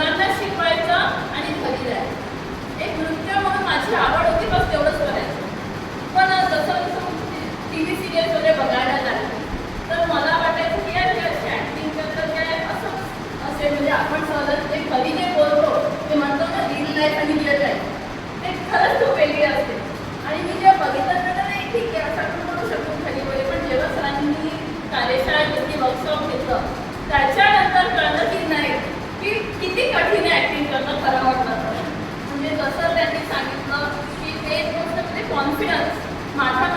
मुलांना शिकवायचं आणि घरी जायचं. एक नृत्य म्हणून माझी आवड होती, बस तेवढंच करायचं. पण जसं जसं TV सिरियल वगैरे बघायला लागले तर मला वाटायचं की यार अशी ॲक्टिंग करतात काय असं असे, म्हणजे आपण सहज एक घरी जे बोलतो ते म्हणतो ना रिअल लाईफ आणि रिअल लाईफ, ते खरंच खूप वेगळी असते. आणि मी जेव्हा बघितलं तर नाही ठीक आहे असं आपण म्हणू शकतो घरी वगैरे, पण जेव्हा सरांनी कार्यशाळा घेतली, वर्कशॉप घेतलं, त्याच्यानंतर कळलं की नाही की किती कठीण आहे ॲक्टिंग करणं खरं वाटलं तर. म्हणजे जसं त्यांनी सांगितलं की ते गोष्ट म्हणजे कॉन्फिडन्स माझा